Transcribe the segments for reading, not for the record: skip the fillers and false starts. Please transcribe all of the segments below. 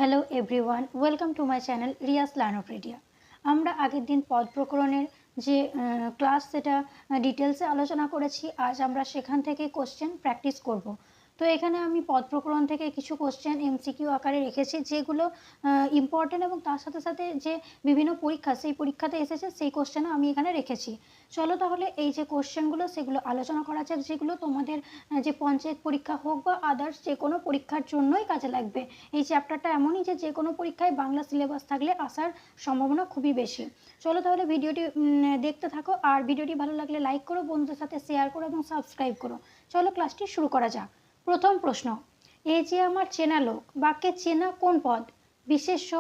Hello everyone, welcome to my channel রিয়াস Learnopedia. আমরা আগের দিন পদ প্রকরণের যে ক্লাস সেটা ডিটেলসে আলোচনা করেছি। আজ আমরা সেখান থেকে কোশ্চেন প্র্যাকটিস করব। তো এখানে আমি পদ প্রকরণ থেকে কিছু কোশ্চেন এমসিকিউ আকারে রেখেছি, যেগুলো ইম্পর্টেন্ট এবং তার সাথে সাথে যে বিভিন্ন পরীক্ষা সেই পরীক্ষাতে এসেছে সেই কোশ্চেনও আমি এখানে রেখেছি। চলো তাহলে এই যে কোশ্চেনগুলো সেগুলো আলোচনা করা যাক, যেগুলো তোমাদের যে পঞ্চায়েত পরীক্ষা হোক বা আদার্স যে কোনো পরীক্ষার জন্যই কাজে লাগবে। এই চ্যাপ্টারটা এমনই যে কোনো পরীক্ষায় বাংলা সিলেবাস থাকলে আসার সম্ভাবনা খুবই বেশি। চলো তাহলে ভিডিওটি দেখতে থাকো, আর ভিডিওটি ভালো লাগলে লাইক করো, বন্ধুদের সাথে শেয়ার করো এবং সাবস্ক্রাইব করো। চলো ক্লাসটি শুরু করা যাক। প্রথম প্রশ্ন, এই যে আমার চেনা লোক, বাক্যে চেনা কোন পদ? বিশেষ্য,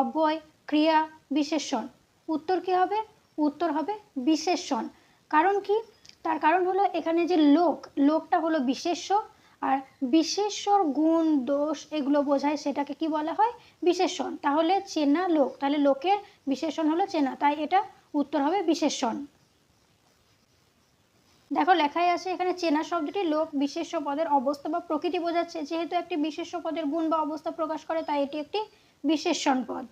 অব্যয়, ক্রিয়া, বিশেষণ। উত্তর কি হবে? উত্তর হবে বিশেষণ। কারণ কি? তার কারণ হলো এখানে যে লোকটা হলো বিশেষ্য, আর বিশেষ্যর গুণ দোষ এগুলো বোঝায়, সেটাকে কি বলা হয়? বিশেষণ। তাহলে চেনা লোক, তাহলে লোকের বিশেষণ হলো চেনা, তাই এটা উত্তর হবে বিশেষণ। দেখো লেখাই আছে এখানে চেনা শব্দটি লোক বিশেষ্য পদের অবস্থা বা প্রকৃতি বোঝাচ্ছে। যেহেতু একটি বিশেষ্য পদের গুণ বা অবস্থা প্রকাশ করে, তাই এটি একটি বিশেষণ পদ।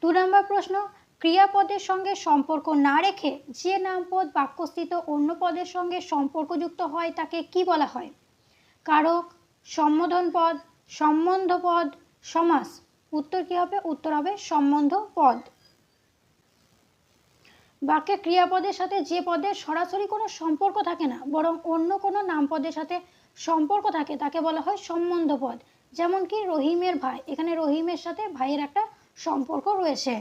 2 নম্বর প্রশ্ন, ক্রিয়াপদের সঙ্গে সম্পর্ক না রেখে যে নামপদ বাক্যস্থিত অন্য পদের সঙ্গে সম্পর্কযুক্ত হয় তাকে কি বলা হয়? কারক, সম্বোধন পদ, সম্বন্ধ পদ, সমাস। উত্তর কি হবে? উত্তর হবে সম্বন্ধ পদ। বাক্যে ক্রিয়াপদের সাথে যে পদের সরাসরি কোনো সম্পর্ক থাকে না, বরং অন্য কোনো নামপদের সাথে সম্পর্ক থাকে, তাকে বলা হয় সম্বন্ধ পদ। যেমন কি রহিমের ভাই, এখানে রহিমের সাথে ভাইয়ের একটা সম্পর্ক রয়েছে।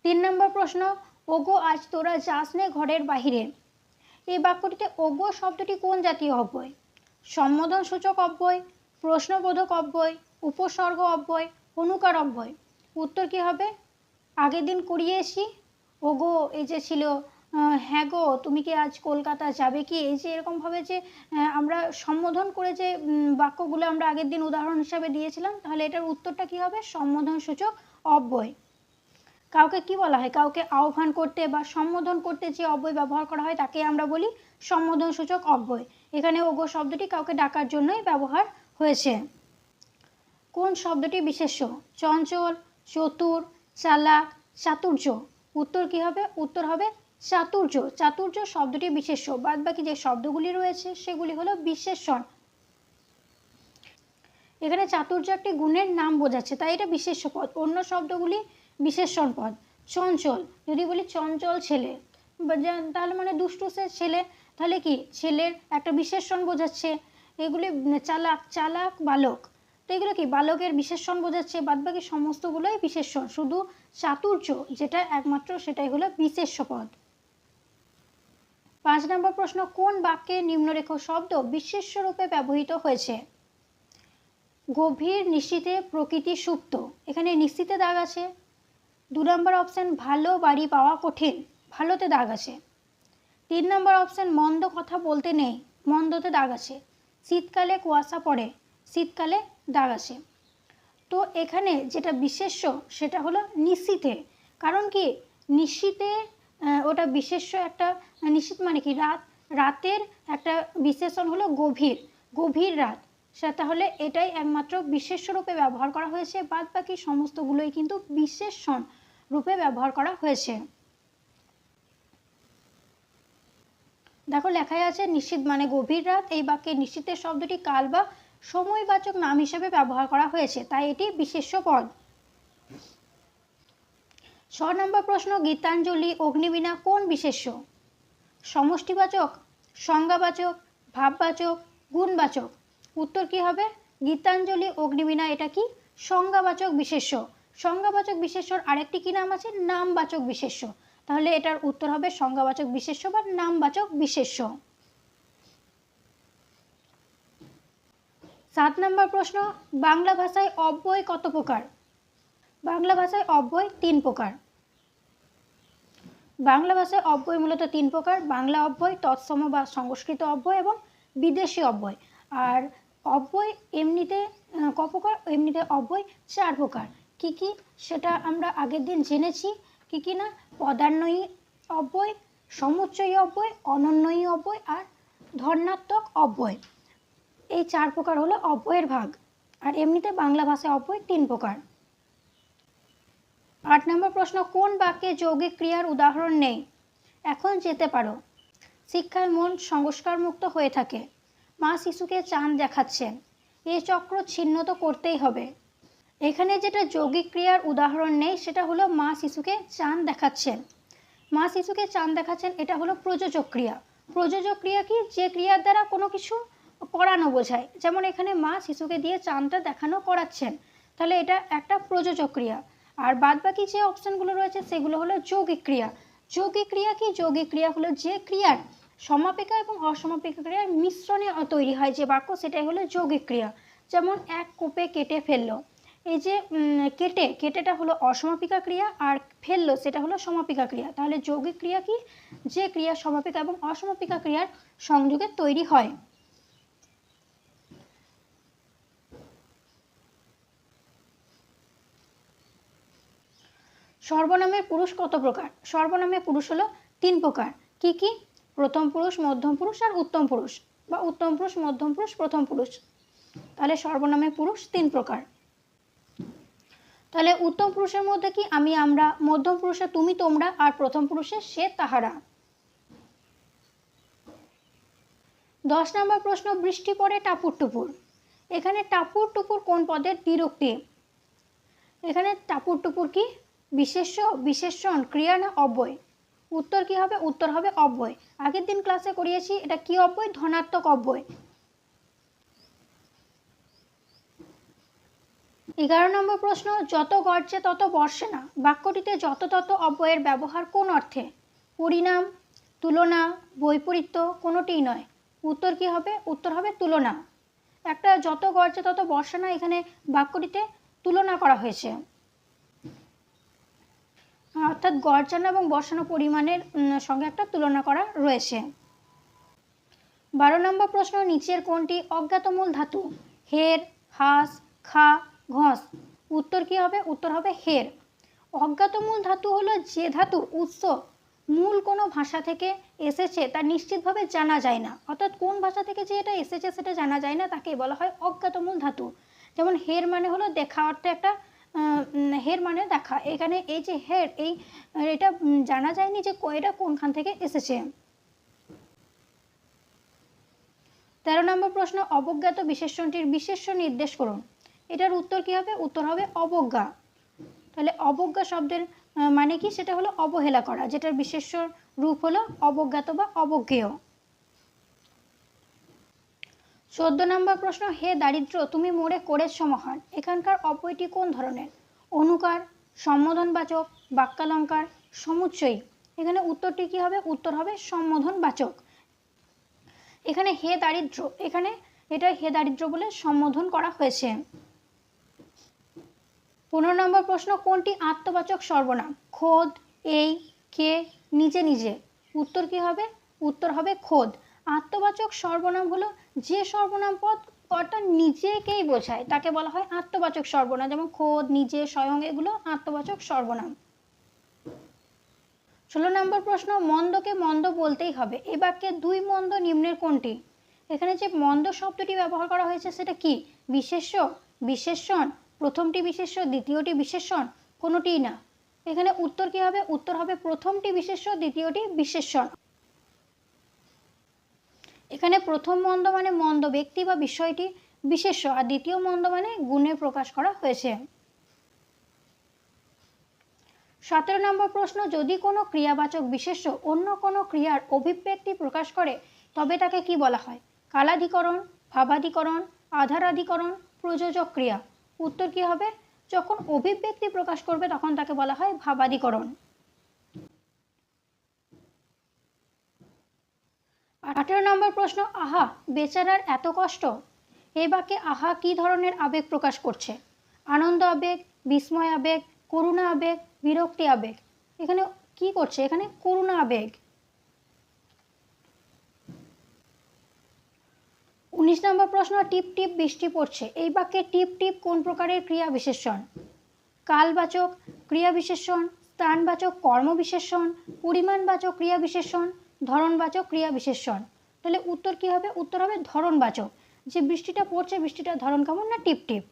3 নম্বর প্রশ্ন, ওগো আজ তোরা যাস নে ঘরের বাহিরে। এই বাক্যটিতে ওগো শব্দটি কোন জাতীয় অব্যয়? সম্বোধন সূচক অব্যয়, প্রশ্নবোধক অব্যয়, উপসর্গ অব্যয়, অনুকার অব্যয়। উত্তর কি হবে? আগের দিন করিয়েছি ওগো, এই যে ছিল হ্যাঁ গো তুমি কি আজ কলকাতা যাবে কি, এই যে এরকমভাবে যে আমরা সম্বোধন করে যে বাক্যগুলো আমরা আগের দিন উদাহরণ হিসাবে দিয়েছিলাম, তাহলে এটার উত্তরটা কি হবে? সম্বোধন সূচক অব্যয়। কাউকে কি বলা হয়? কাউকে আহ্বান করতে বা সম্বোধন করতে যে অব্যয় ব্যবহার করা হয় তাকে আমরা বলি সম্বোধন সূচক অব্যয়। এখানে ওগো শব্দটি কাউকে ডাকার জন্যই ব্যবহার হয়েছে। কোন শব্দটি বিশেষ্য? চঞ্চল, চতুর, চালাক, চাতুর্য। উত্তর কি হবে? উত্তর হবে চাতুর্য। চাতুর্য শব্দটি বিশেষ্য, বাদ বাকি যে শব্দগুলি রয়েছে সেগুলি হলো বিশেষণ। এখানে চাতুর্য একটি গুণের নাম বোঝাচ্ছে, তাই এটা বিশেষ্য পদ, অন্য শব্দগুলি বিশেষণ পদ। চঞ্চল, যদি বলি চঞ্চল ছেলে, তাহলে মানে দুষ্টু সে ছেলে, তাহলে কি ছেলের একটা বিশেষণ বোঝাচ্ছে। এগুলি চালাক, চালাক বালক, তো এগুলো কি বালকের বিশেষণ বোঝাচ্ছে, বাদবাকি সমস্তগুলোই বিশেষণ। শুধু চাতুর্য যেটা একমাত্র সেটাই হলো বিশেষ্য পদ। 5 নম্বর প্রশ্ন, কোন বাক্যে নিম্নরেখ শব্দ বিশেষ্য রূপে ব্যবহৃত হয়েছে? গভীর নিশ্চিতে প্রকৃতি সুপ্ত, এখানে নিশ্চিতে দাগ আছে। 2 নম্বর অপশন, ভালো বাড়ি পাওয়া কঠিন, ভালোতে দাগ আছে। 3 নম্বর অপশন, মন্দ কথা বলতে নেই, মন্দতে দাগ আছে। শীতকালে কুয়াশা পড়ে, শীতকালে দাগ আছে। তো এখানে যেটা বিশেষ্য সেটা হলো নিশ্চিতে। কারণ কি নিশ্চিতে ওটা বিশেষ্য একটা, নিশ্চিত মানে কি রাত, রাতের একটা বিশেষণ হলো গভীর, গভীর রাত। তাহলে এটাই একমাত্র বিশেষ্য রূপে ব্যবহার করা হয়েছে, বাদ বাকি সমস্তগুলোই কিন্তু বিশেষণ রূপে ব্যবহার করা হয়েছে। দেখো লেখাই আছে নিশ্চিত মানে গভীর রাত। এই বাক্যে নিশ্চিতের শব্দটি কাল বা সময়বাচক নাম হিসেবে ব্যবহার করা হয়েছে, তাই এটি বিশেষ্য পদ। 6 নম্বর প্রশ্ন, গীতাঞ্জলি অগ্নিবীণা কোন বিশেষ্য? সমষ্টিবাচক, সংজ্ঞাবাচক, ভাববাচক, গুণবাচক। উত্তর কি হবে? গীতাঞ্জলি অগ্নিবীণা এটা কি সংজ্ঞাবাচক বিশেষ্য। সংজ্ঞাবাচক বিশেষ্যর আরেকটি কি নাম আছে? নামবাচক বিশেষ্য। তাহলে এটার উত্তর হবে সংজ্ঞাবাচক বিশেষ্য বা নামবাচক বিশেষ্য। 7 নম্বর প্রশ্ন, বাংলা ভাষায় অব্যয় কত প্রকার? বাংলা ভাষায় অব্যয় 3 প্রকার। বাংলা ভাষায় অব্যয় মূলত 3 প্রকার, বাংলা অব্যয়, তৎসম বা সংস্কৃত অব্যয় এবং বিদেশি অব্যয়। আর অব্যয় এমনিতে ক প্রকার? এমনিতে অব্যয় 4 প্রকার। কি কি সেটা আমরা আগের দিন জেনেছি। কি কি না? পদান্বয়ী অব্যয়, সমুচ্চয়ী অব্যয়, অনন্বয়ী অব্যয় আর ধর্নাত্মক অব্যয়। এই 4 প্রকার হলো অব্যয়ের ভাগ। আর এমনিতে বাংলা ভাষায় অব্যয় 3 প্রকার। 8 নম্বর প্রশ্ন, কোন বাক্যে যৌগিক ক্রিয়ার উদাহরণ নেই? এখন যেতে পারো। শিক্ষায় মন সংস্কার মুক্ত হয়ে থাকে। মা শিশুকে চাঁদ দেখাচ্ছেন। এই চক্র ছিন্ন তো করতেই হবে। এখানে যেটা যৌগিক ক্রিয়ার উদাহরণ নেই সেটা হলো মা শিশুকে চাঁদ দেখাচ্ছেন। মা শিশুকে চাঁদ দেখাচ্ছেন এটা হলো প্রযোজক ক্রিয়া। প্রযোজক ক্রিয়া কি? যে ক্রিয়ার দ্বারা কোনো কিছু করানো বোঝায়। যেমন এখানে মা শিশুকে দিয়ে চাঁদটা দেখানো করাচ্ছেন, তাহলে এটা একটা প্রযোজক ক্রিয়া। আর বাদবাকি যে অপশনগুলো রয়েছে সেগুলো হলো যৌগিক ক্রিয়া। যৌগিক ক্রিয়া কি? যৌগিক ক্রিয়া হলো যে ক্রিয়ার সমাপিকা এবং অসমাপিকা ক্রিয়ার মিশ্রণে তৈরি হয় যে বাক্য, সেটাই হলো যৌগিক ক্রিয়া। যেমন এক কোপে কেটে ফেললো, এই যে কেটেটা হলো অসমাপিকা ক্রিয়া, আর ফেললো সেটা হলো সমাপিকা ক্রিয়া। তাহলে যৌগিক ক্রিয়া কি? যে ক্রিয়া সমাপিকা এবং অসমাপিকা ক্রিয়ার সংযোগে তৈরি হয়। সর্বনামের পুরুষ কত প্রকার? সর্বনামের পুরুষ হলো 3 প্রকার। কি কি? প্রথম পুরুষ, মধ্যম পুরুষ আর উত্তম পুরুষ, বা উত্তম পুরুষ, মধ্যম পুরুষ, প্রথম পুরুষ। তাহলে সর্বনামের পুরুষ 3 প্রকার। তাহলে উত্তম পুরুষের মধ্যে কি? আমি, আমরা, মধ্যম পুরুষে তুমি, তোমরা, আর প্রথম পুরুষে সে, তাহারা। 10 নম্বর প্রশ্ন, বৃষ্টি পড়ে টাপুর টুপুর। এখানে টাপুর টুপুর কোন পদের বিরক্তি? এখানে টাপুর টুপুর কি? বিশেষ্য, বিশেষণ, ক্রিয়া না অব্যয়? উত্তর কি হবে? উত্তর হবে অব্যয়। আগের দিন ক্লাসে করিয়েছি এটা কি অব্যয়? ধনাত্মক অব্যয়। 11 নম্বর প্রশ্ন, যত গর্জে তত বর্ষে না। বাক্যটিতে যত তত অব্যয়ের ব্যবহার কোন অর্থে? পরিণাম, তুলনা, বৈপরীত্য, কোনোটিই নয়। উত্তর কি হবে? উত্তর হবে তুলনা। একটা যত গর্জে তত বর্ষে না, এখানে বাক্যটিতে তুলনা করা হয়েছে, অর্থাৎ গর্জানো এবং বর্ষানো পরিমাণের সঙ্গে একটা তুলনা করা রয়েছে। 12 নম্বর প্রশ্ন, নিচের কোনটি অজ্ঞাতমূল ধাতু? হের, হাস, খা, ঘস। উত্তর কি হবে? উত্তর হবে হের। অজ্ঞাতমূল ধাতু হলো যে ধাতুর উৎস মূল কোনো ভাষা থেকে এসেছে তা নিশ্চিতভাবে জানা যায় না, অর্থাৎ কোন ভাষা থেকে যে এটা এসেছে সেটা জানা যায় না, তাকে বলা হয় অজ্ঞাতমূল ধাতু। যেমন হের মানে হলো দেখা, অর্থে একটা হের মানে দেখা। এখানে এই যে হের, এটা জানা যায়নি যে এটা কোনখান থেকে এসেছে। 13 নম্বর প্রশ্ন, অবজ্ঞাত বিশেষণটির বিশেষ্য নির্দেশ করুন। এটার উত্তর কি হবে? উত্তর হবে অবজ্ঞা। তাহলে অবজ্ঞা শব্দের মানে কি? সেটা হলো অবহেলা করা, যেটার বিশেষ্য রূপ হলো অবজ্ঞাত বা অবজ্ঞেয়। 14 নম্বর প্রশ্ন, হে দারিদ্র তুমি মোরে করেছ মহান। এখানকার অব্যয়টি কোন ধরনের? অনুকার, সম্বোধনবাচক, বাক্যালঙ্কার, সমুচ্চয়ী। এখানে উত্তরটি কি হবে? উত্তর হবে সম্বোধনবাচক। এখানে হে দারিদ্র, এখানে এটা হে দারিদ্র বলে সম্বোধন করা হয়েছে। 15 নম্বর প্রশ্ন, কোনটি আত্মবাচক সর্বনাম? খোদ, এই, কে, নিজে নিজে। উত্তর কি হবে? উত্তর হবে খোদ। আত্মবাচক সর্বনাম হলো যে সর্বনাম পদ অর্থাৎ নিজেকেই বোঝায়, তাকে বলা হয় আত্মবাচক সর্বনাম। যেমন খোদ, নিজে, স্বয়ং, এগুলো আত্মবাচক সর্বনাম। 16 নম্বর প্রশ্ন, মন্দকে মন্দ বলতেই হবে। এই বাক্যে দুই মন্দ নিম্নের কোনটি? এখানে যে মন্দ শব্দটি ব্যবহার করা হয়েছে সেটা কি? বিশেষ্য, বিশেষণ, প্রথমটি বিশেষ্য, দ্বিতীয়টি বিশেষণ, কোনোটিই না। এখানে উত্তর কি হবে? উত্তর হবে প্রথমটি বিশেষ্য, দ্বিতীয়টি বিশেষণ। এখানে প্রথম মন্দ মানে মন্দ ব্যক্তি বা বিষয়টি বিশেষ্য, আর দ্বিতীয় মন্দ মানে গুণে প্রকাশ করা হয়েছে। 17 নম্বর প্রশ্ন, যদি কোনো ক্রিয়াবাচক বিশেষ্য অন্য কোনো ক্রিয়ার অভিব্যক্তি প্রকাশ করে তবে তাকে কি বলা হয়? কালাধিকরণ, ভাবাধিকরণ, আধারাধিকরণ, প্রযোজক ক্রিয়া। উত্তর কি হবে? যখন অভিব্যক্তি প্রকাশ করবে তখন তাকে বলা হয় ভাবাধিকরণ। 18 নম্বর প্রশ্ন, আহা বেচারার এত কষ্ট। এই বাক্যে আহা কি ধরনের আবেগ প্রকাশ করছে? আনন্দ আবেগ, বিস্ময় আবেগ, করুণা আবেগ, বিরক্তি আবেগ। এখানে কি করছে? এখানে করুণা আবেগ। 19 নম্বর প্রশ্ন, টিপ টিপ বৃষ্টি পড়ছে। এই বাক্যে টিপ টিপ কোন প্রকারের ক্রিয়া বিশেষণ? কালবাচক ক্রিয়া বিশেষণ, স্থানবাচক কর্ম বিশেষণ, পরিমাণবাচক ক্রিয়া বিশেষণ, ধরনবাচক ক্রিয়া বিশেষণ। তাহলে উত্তর কি হবে? উত্তর হবে ধরনবাচক। যে বৃষ্টিটা পড়ছে, বৃষ্টিটার ধরন কেমন? না টিপ টিপ।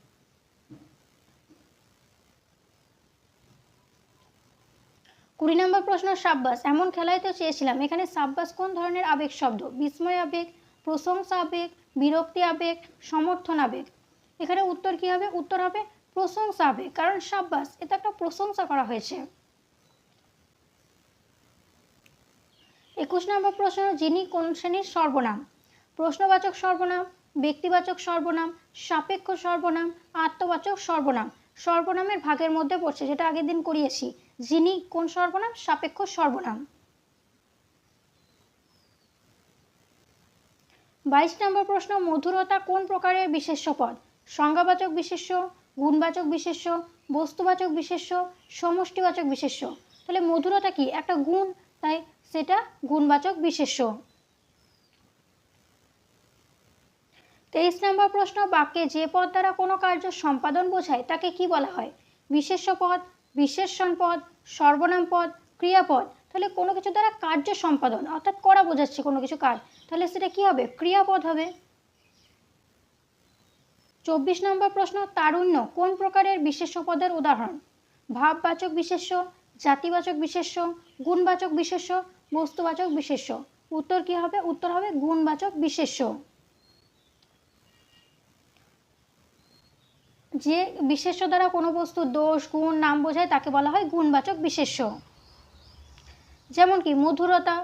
20 নম্বর প্রশ্ন, সাব্বাস এমন খেলাই তো চেয়েছিলাম। এখানে সাব্বাস কোন ধরনের আবেগ শব্দ? বিস্ময় আবেগ, প্রশংসা আবেগ, বিরক্তি আবেগ, সমর্থন আবেগ। এখানে উত্তর কি হবে? উত্তর হবে প্রশংসা আবেগ, কারণ সাব্বাস এটা একটা প্রশংসা করা হয়েছে। 21 নম্বর প্রশ্ন, যিনি কোন শ্রেণীর সর্বনাম? প্রশ্নবাচক সর্বনাম, ব্যক্তিবাচক সর্বনাম, সাপেক্ষ সর্বনাম, আত্মবাচক সর্বনাম। সর্বনামের ভাগের মধ্যে পড়ছে, যেটা আগের দিন করিয়েছি। যিনি কোন সর্বনাম? সাপেক্ষ সর্বনাম। 22 নম্বর প্রশ্ন, মধুরতা কোন প্রকারের বিশেষ্য পদ? সংজ্ঞাবাচক বিশেষ্য, গুণবাচক বিশেষ্য, বস্তুবাচক বিশেষ্য, সমষ্টিবাচক বিশেষ্য। তাহলে মধুরতা কি? একটা গুণ, তাই সেটা গুণবাচক বিশেষ্য। 23 নম্বর প্রশ্ন, বাক্যে যে পদ দ্বারা কোনো কার্য সম্পাদন বোঝায় তাকে কি বলা হয়? বিশেষ্য পদ, বিশেষণ পদ, সর্বনাম পদ, ক্রিয়াপদ। তাহলে কোনো কিছু দ্বারা কার্য সম্পাদন অর্থাৎ করা বোঝাচ্ছে কোনো কিছু কাজ, তাহলে সেটা কি হবে? ক্রিয়াপদ হবে। 24 নম্বর প্রশ্ন, তারুণ্য কোন প্রকারের বিশেষ্য পদের উদাহরণ? ভাববাচক বিশেষ্য, জাতিবাচক বিশেষ্য, গুণবাচক বিশেষ্য, বস্তুবাচক বিশেষ্য। উত্তর কি হবে? উত্তর হবে গুণবাচক বিশেষ্য। যে বিশেষ্য দ্বারা কোনো বস্তুর দোষ, গুণ, নাম বোঝায় তাকে বলা হয় গুণবাচক বিশেষ্য। যেমন কি মধুরতা,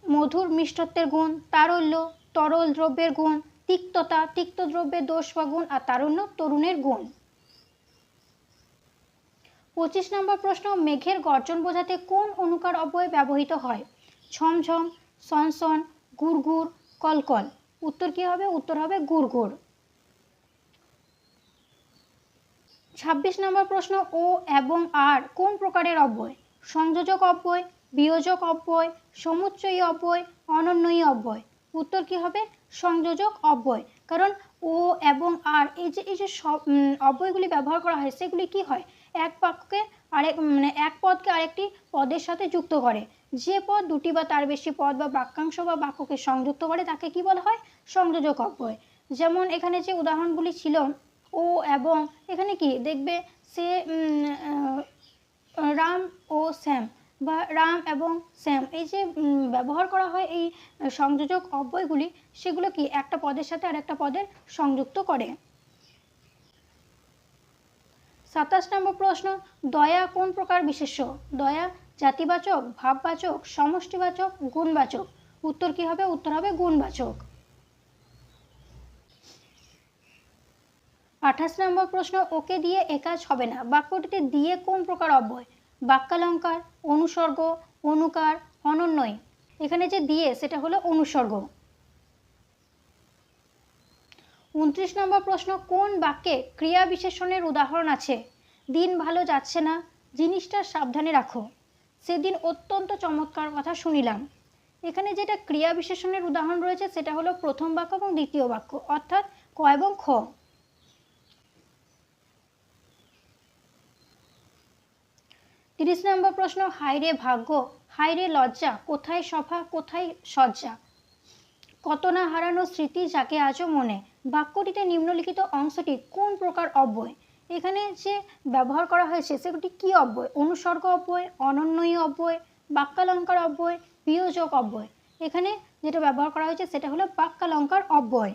মধুর মিষ্টত্বের গুণ, তারল্য, তরল দ্রব্যের গুণ, তিক্ততা, তিক্ত দ্রব্যের দোষ বা গুণ, আর তারুণ্য, তরুণের গুণ। 25 নম্বর প্রশ্ন, মেঘের গর্জন বোঝাতে কোন অনুকার অব্যয় ব্যবহৃত হয়? ঝমঝম, সনসন, গুড়গুড়, কলকল। উত্তর কি হবে? উত্তর হবে গুড়গুড়। 26 নম্বর প্রশ্ন, ও এবং আর কোন প্রকারের অব্যয়? সংযোজক অব্যয়, বিয়োজক অব্যয়, সমুচ্চয়ী অব্যয়, অনন্যয়ী অব্যয়। উত্তর কি হবে? সংযোজক অব্যয়, কারণ ও এবং আর এই যে সব অব্যয়গুলি ব্যবহার করা হয় সেগুলি কি হয়? এক বাক্যকে এক পদকে আরেকটি পদের সাথে যুক্ত করে। যে পদ দুটি বা তার বেশি পদ বা বাক্যাংশ বা বাক্যকে সংযুক্ত করে তাকে কি বলা হয়? সংযোজক অব্যয়। যেমন এখানে যে উদাহরণগুলি ছিল, ও এবং, এখানে কি দেখবে সে রাম ও শ্যাম বা রাম এবং শ্যাম, এই যে ব্যবহার করা হয় এই সংযোজক অব্যয়গুলি, সেগুলো কি একটা পদের সাথে আর একটা পদের সংযুক্ত করে। 27 নম্বর প্রশ্ন, দয়া কোন প্রকার বিশেষ্য? দয়া জাতিবাচক, ভাববাচক, সমষ্টিবাচক, গুণবাচক। উত্তর কি হবে? উত্তর হবে গুণবাচক। 28 নম্বর প্রশ্ন, ওকে দিয়ে এ কাজ হবে না। বাক্যটিতে দিয়ে কোন প্রকার অব্যয়? বাক্যালঙ্কার, অনুসর্গ, অনুকার, অনন্যয়। এখানে যে দিয়ে সেটা হলো অনুসর্গ। 29 নম্বর প্রশ্ন, কোন বাক্যে ক্রিয়া বিশেষণের উদাহরণ আছে? দিন ভালো যাচ্ছে না, জিনিসটা সাবধানে রাখো, সেদিন অত্যন্ত চমৎকার কথা শুনিলাম। এখানে যেটা ক্রিয়া বিশেষণের উদাহরণ রয়েছে সেটা হলো প্রথম বাক্য এবং দ্বিতীয় বাক্য, অর্থাৎ ক এবং খ। 30 নম্বর প্রশ্ন, হায়রে ভাগ্য, হায়রে লজ্জা, কোথায় সভা, কোথায় সজ্জা, কত না হারানো স্মৃতি যাকে আজও মনে। বাক্যটিতে নিম্নলিখিত অংশটি কোন প্রকার অব্যয়? এখানে যে ব্যবহার করা হয়েছে সেগুলি কি অব্যয়? অনুসর্গ অব্যয়, অনন্যয়ী অব্যয়, বাক্যালঙ্কার অব্যয়, বিয়োজক অব্যয়। এখানে যেটা ব্যবহার করা হয়েছে সেটা হলো বাক্যালঙ্কার অব্যয়।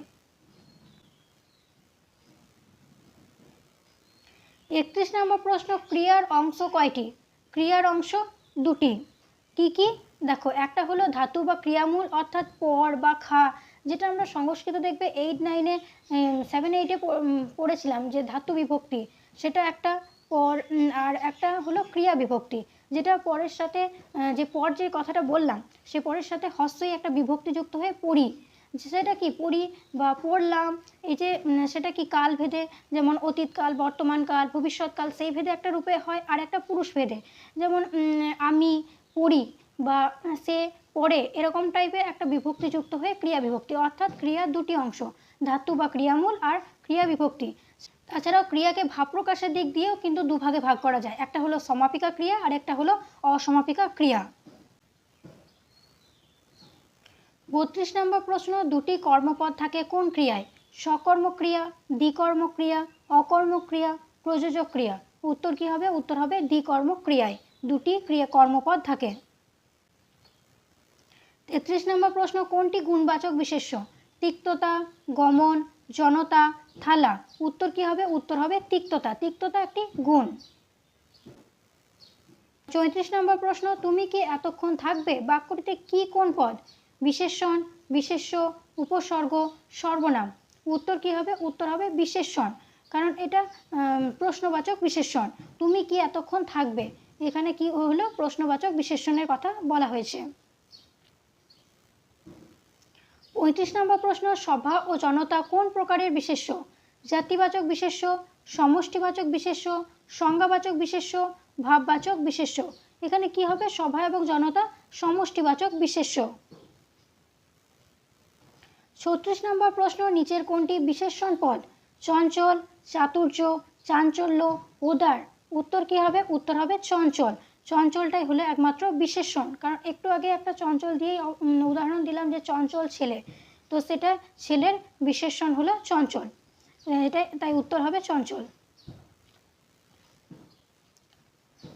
31 নম্বর প্রশ্ন, ক্রিয়ার অংশ কয়টি? ক্রিয়ার অংশ দুটি। কি কি? দেখো, একটা হলো ধাতু বা ক্রিয়ামূল অর্থাৎ পর বা খা, যেটা আমরা সংস্কৃত দেখবে 8, 9-এ 7, 8-এ পড়েছিলাম যে ধাতু বিভক্তি, সেটা একটা পর। আর একটা হলো ক্রিয়া বিভক্তি, যেটা পরের সাথে যে পর যে কথাটা বললাম সে পরের সাথে হস্যই একটা বিভক্তি যুক্ত হয়ে পড়ি, সেটা কি পড়ি বা পড়লাম। এই যে সেটা কি কাল ভেদে, যেমন অতীতকাল, বর্তমানকাল, ভবিষ্যৎকাল, সেই ভেদে একটা রূপে হয়, আর একটা পুরুষ ভেদে, যেমন আমি পড়ি বা সে পড়ে, এরকম টাইপের একটা বিভক্তি যুক্ত হয়ে ক্রিয়া বিভক্তি, অর্থাৎ ক্রিয়ার দুটি অংশ, ধাতু বা ক্রিয়ামূল আর ক্রিয়া বিভক্তি। তাছাড়াও ক্রিয়াকে ভাব প্রকাশের দিক দিয়েও কিন্তু দুভাগে ভাগ করা যায়, একটা হলো সমাপিকা ক্রিয়া আর একটা হলো অসমাপিকা ক্রিয়া। 32 নম্বর প্রশ্ন, দুটি কর্মপদ থাকে কোন ক্রিয়ায়? সকর্মক্রিয়া, দ্বিকর্মক্রিয়া, অকর্মক্রিয়া, প্রযোজক ক্রিয়া। উত্তর কি হবে? উত্তর হবে দ্বিকর্মক্রিয়ায়, দুটি কর্মপদ থাকে। 33 নম্বর প্রশ্ন, কোনটি গুণবাচক বিশেষ্য? তিক্ততা, গমন, জনতা, থালা। উত্তর কি হবে? উত্তর হবে তিক্ততা। তিক্ততা একটি গুণ। 34 নম্বর প্রশ্ন, তুমি কি এতক্ষণ থাকবে বাক্যটিতে কি কোন পদ? বিশেষণ, বিশেষ্য, উপসর্গ, সর্বনাম। উত্তর কি হবে? উত্তর হবে বিশেষণ, কারণ এটা প্রশ্নবাচক বিশেষণ। তুমি কি এতক্ষণ থাকবে, এখানে কি হলো? প্রশ্নবাচক বিশেষণের কথা বলা হয়েছে। 35 নম্বর প্রশ্ন, সভা ও জনতা কোন প্রকারের বিশেষ্য? জাতিবাচক বিশেষ্য, সমষ্টিবাচক বিশেষ্য, সংজ্ঞাবাচক বিশেষ্য, ভাববাচক বিশেষ্য। এখানে কি হবে? সভা এবং জনতা সমষ্টিবাচক বিশেষ্য। 36 নম্বর প্রশ্ন, নিচের কোনটি বিশেষণ পদ? চঞ্চল, চাতুর্য, চাঞ্চল্য, উদার। উত্তর কি হবে? উত্তর হবে চঞ্চল। চঞ্চলটাই হলো একমাত্র বিশেষণ, কারণ একটু আগে একটা চঞ্চল দিয়ে উদাহরণ দিলাম যে চঞ্চল ছেলে, তো সেটা ছেলের বিশেষণ হলো চঞ্চল, এটাই তাই উত্তর হবে চঞ্চল।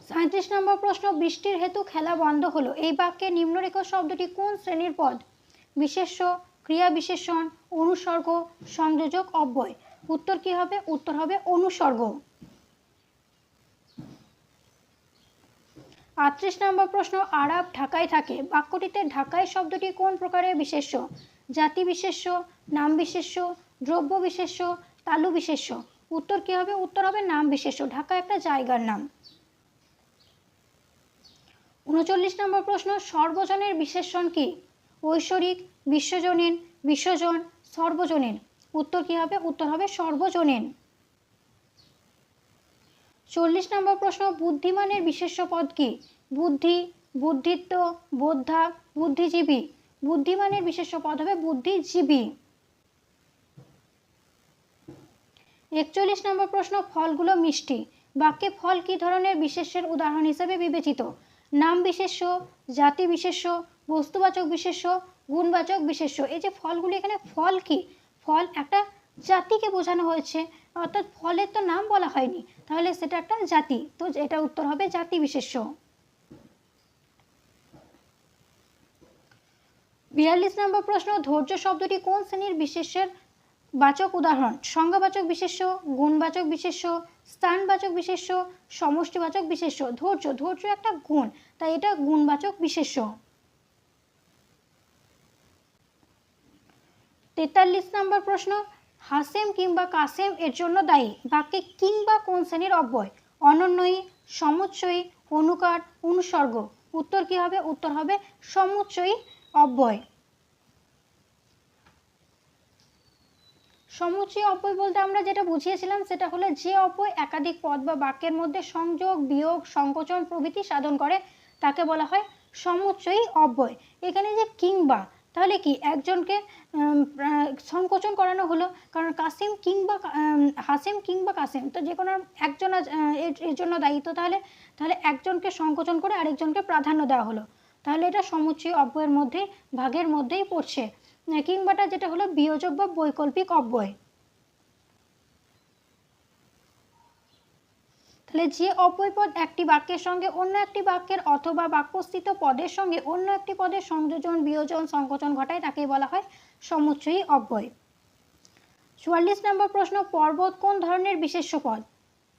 37 নম্বর প্রশ্ন, বৃষ্টির হেতু খেলা বন্ধ হলো, এই বাক্যে নিম্নরেখা শব্দটি কোন শ্রেণীর পদ? বিশেষ্য, ক্রিয়া বিশেষণ, অনুসর্গ, সংযোজক, অব্যয়। উত্তর কি হবে? উত্তর হবে অনুসর্গ। 38 নম্বর প্রশ্ন, আরাব ঢাকায় থাকে, বাক্যটিতে ঢাকায় শব্দটি কোন প্রকারের বিশেষ্য? জাতি বিশেষ্য, নাম বিশেষ্য, দ্রব্য বিশেষ্য, তালু বিশেষ্য। উত্তর কি হবে? উত্তর হবে নাম বিশেষ্য। ঢাকা একটা জায়গার নাম। 39 নম্বর প্রশ্ন, সর্বজনের বিশেষণ কি? ঐশ্বরিক, বিশ্বজনীন, বিশ্বজন, সর্বজনীন। উত্তর কি হবে? উত্তর হবে সর্বজনীন। 40 নম্বর প্রশ্ন, বুদ্ধিমানের বিশেষ্য পদ কি? বুদ্ধি, বুদ্ধিত্ব, বোদ্ধা, বুদ্ধিজীবী। বুদ্ধিমানের বিশেষ্য পদ হবে বুদ্ধিজীবী। 41 নম্বর প্রশ্ন, ফলগুলো মিষ্টি, বাক্যে ফল কি ধরনের বিশেষ্যের উদাহরণ হিসেবে বিবেচিত? নাম বিশেষ্য, জাতি বিশেষ্য, বস্তুবাচক বিশেষ্য, গুণবাচক বিশেষ্য। এই যে ফলগুলি, এখানে ফল কি? ফল একটা জাতিকে বোঝানো হয়েছে, অর্থাৎ ফলের তো নাম বলা হয়নি, তাহলে সেটা একটা জাতি, তো এটা উত্তর হবে জাতি বিশেষ্য। 42 নম্বর প্রশ্ন, ধৈর্য শব্দটি কোন শ্রেণীর বিশেষ্যের বাচক উদাহরণ? সংজ্ঞাবাচক বিশেষ্য, গুণবাচক বিশেষ্য, স্থানবাচক বিশেষ্য, সমষ্টিবাচক বিশেষ্য। ধৈর্য, ধৈর্য একটা গুণ, তাই এটা গুণবাচক বিশেষ্য। 43 নম্বর প্রশ্ন, হাসেম কিংবা কাসেম এর জন্য দায়ী, বাক্যে কিংবা কোন শ্রেণীর অব্যয়? অনন্যয়ী, সমুচ্চয়ী, অনুকার, অনুসর্গ। উত্তর কি হবে? উত্তর হবে সমুচ্চয়ী অব্যয়। সমুচ্চয়ী অব্যয় বলতে আমরা যেটা বুঝিয়েছিলাম সেটা হলো যে অব্যয় একাধিক পদ বা বাক্যের মধ্যে সংযোগ, বিয়োগ, সংকোচন প্রভৃতি সাধন করে তাকে বলা হয় সমুচ্চয়ী অব্যয়। এখানে যে কিংবা, তাহলে কি একজনকে সংকোচন করানো হলো, কারণ কাসিম কিংবা হাসেম কিংবা কাসেম, তো যে কোনো একজন এর জন্য দায়িত্ব, তাহলে একজনকে সংকোচন করে আরেকজনকে প্রাধান্য দেওয়া হলো, তাহলে এটা সমুচ্চয়ী অব্যয়ের মধ্যে ভাগের মধ্যেই পড়ছে। কিংবাটা যেটা হলো বিয়োজক বা বৈকল্পিক অব্যয়। তাহলে যে অব্যয় পদ একটি বাক্যের সঙ্গে অন্য একটি বাক্যের অথবা বাক্যস্থিত পদের সঙ্গে অন্য একটি পদের সংযোজন, বিয়োজন, সংকোচন ঘটায় তাকে বলা হয় সমুচ্চয়ী অব্যয়। 44 নম্বর প্রশ্ন, পর্বত কোন ধরনের বিশেষ্য পদ?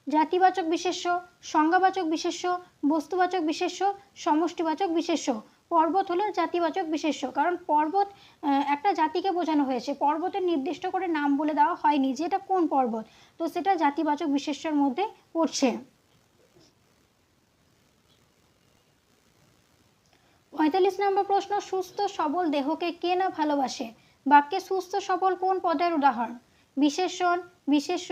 জাতিবাচক বিশেষ্য, সংজ্ঞাবাচক বিশেষ্য, বস্তুবাচক বিশেষ্য, সমষ্টিবাচক বিশেষ্য। পর্বত হলো জাতিবাচক বিশেষ্য, কারণ পর্বত একটা জাতিকে বোঝানো হয়েছে, পর্বতের নির্দিষ্ট করে নাম বলে দেওয়া হয়নি যে এটা কোন পর্বত, তো সেটা জাতিবাচক বিশেষ্যের মধ্যে পড়ছে। 45 নম্বর প্রশ্ন, সুস্থ সবল দেহকে কে না ভালোবাসে, বাক্যে সুস্থ সবল কোন পদের উদাহরণ? বিশেষণ, বিশেষ্য,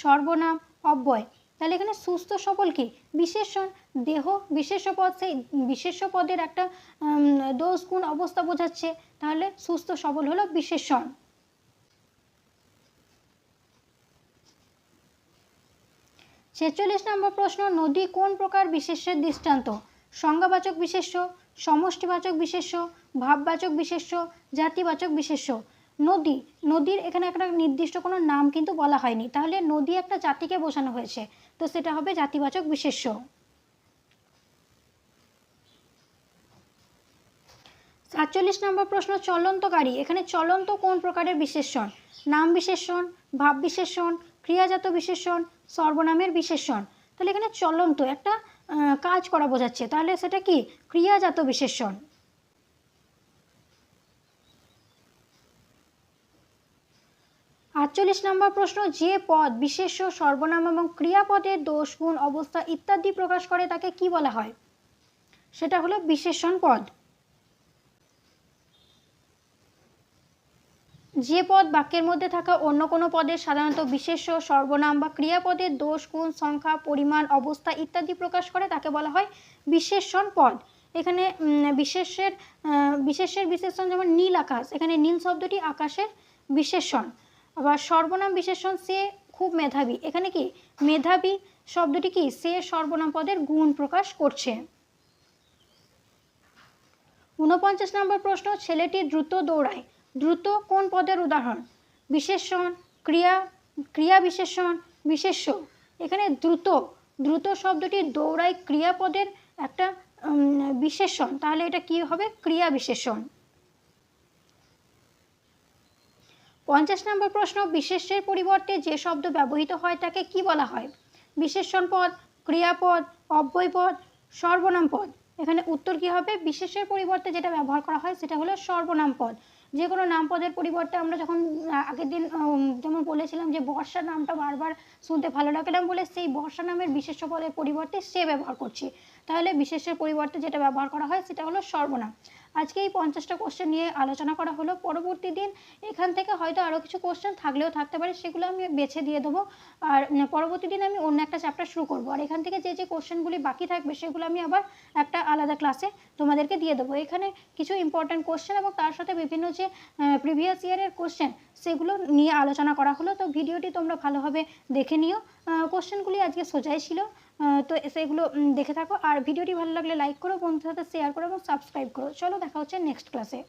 সর্বনাম, অব্যয়। তাহলে এখানে সুস্থ সবল কি? বিশেষণ। দেহ বিশেষ্য পদ, সেই বিশেষ্য পদের একটা দোষ গুণ অবস্থা বোঝাচ্ছে, তাহলে সুস্থ সবল হলো বিশেষণ। 46 নম্বর প্রশ্ন, নদী কোন প্রকার বিশেষ্যের দৃষ্টান্ত? সংজ্ঞাবাচক বিশেষ্য, সমষ্টিবাচক বিশেষ্য, ভাববাচক বিশেষ্য, জাতিবাচক বিশেষ্য। নদী, নদীর এখানে একটা নির্দিষ্ট কোনো নাম কিন্তু বলা হয়নি, তাহলে নদী একটা জাতিকে বোঝানো হয়েছে, তো সেটা হবে জাতিবাচক বিশেষ্য। ৪৭ নম্বর প্রশ্ন, চলন্ত গাড়ি। এখানে চলন্ত কোন প্রকারের বিশেষণ? নাম বিশেষণ, ভাব বিশেষণ, ক্রিয়াজাত বিশেষণ, সর্বনামের বিশেষণ। তাহলে এখানে চলন্ত একটা কাজ করা বোঝাচ্ছে, তাহলে সেটা কি? ক্রিয়াজাত বিশেষণ। ৪৮ নম্বর প্রশ্ন, যে পদ বিশেষ্য, সর্বনাম এবং ক্রিয়াপদের দোষ, গুণ, অবস্থা ইত্যাদি প্রকাশ করে তাকে কি বলা হয়? সেটা হলো বিশেষণ পদ। যে পদ বাক্যের মধ্যে থাকা অন্য কোনো পদের সাধারণত বিশেষ্য, সর্বনাম বা ক্রিয়াপদের দোষ, গুণ, সংখ্যা, পরিমাণ, অবস্থা ইত্যাদি প্রকাশ করে তাকে বলা হয় বিশেষণ পদ। এখানে বিশেষের বিশেষণ, যেমন নীল আকাশ, এখানে নীল শব্দটি আকাশের বিশেষণ। আবার সর্বনাম বিশেষণ, সে খুব মেধাবী, এখানে কি মেধাবী শব্দটি কি? সে সর্বনাম পদের গুণ প্রকাশ করছে। ৪৯ নম্বর প্রশ্ন, ছেলেটি দ্রুত দৌড়ায়। দ্রুত কোন পদের উদাহরণ? বিশেষণ, ক্রিয়া বিশেষণ, বিশেষ্য। এখানে দ্রুত শব্দটি দৌড়ায় ক্রিয়াপদের একটা বিশেষণ, তাহলে এটা কি হবে? ক্রিয়া বিশেষণ। ৫০ নম্বর প্রশ্ন, বিশেষ্যের পরিবর্তে যে শব্দ ব্যবহৃত হয় তাকে কি বলা হয়? বিশেষণ পদ, ক্রিয়াপদ, অব্যয়পদ, সর্বনাম পদ। এখানে উত্তর কি হবে? বিশেষের পরিবর্তে যেটা ব্যবহার করা হয় সেটা হলো সর্বনাম পদ। যে কোনো নাম পদের পরিবর্তে আমরা যখন আগের দিন যেমন বলেছিলাম যে বর্ষা নামটা বারবার শুনতে ভালো লাগলাম বলে সেই বর্ষা নামের বিশেষ্য পদের পরিবর্তে সে ব্যবহার করছি, তাহলে বিশেষের পরিবর্তে যেটা ব্যবহার করা হয় সেটা হলো সর্বনাম। আজকে এই 50টা কোশ্চেন নিয়ে আলোচনা করা হলো। পরবর্তী দিন এখান থেকে হয়তো আরও কিছু কোশ্চেন থাকলেও থাকতে পারে, সেগুলো আমি বেছে দিয়ে দেবো। আর পরবর্তী দিন আমি অন্য একটা চ্যাপ্টার শুরু করবো, আর এখান থেকে যে কোশ্চেনগুলি বাকি থাকবে সেগুলো আমি আবার একটা আলাদা ক্লাসে তোমাদেরকে দিয়ে দেবো। এখানে কিছু ইম্পর্ট্যান্ট কোশ্চেন এবং তার সাথে বিভিন্ন যে প্রিভিয়াস ইয়ারের কোশ্চেন সেগুলো নিয়ে আলোচনা করা হলো। তো ভিডিওটি তোমরা ভালোভাবে দেখে নিও। কোশ্চেনগুলি আজকে সোজাই ছিল, তো সেগুলো দেখে থাকো। আর ভিডিওটি ভালো লাগলে লাইক করো, বন্ধুদের সাথে শেয়ার করো এবং সাবস্ক্রাইব করো। চলো দেখা হচ্ছে নেক্সট ক্লাসে।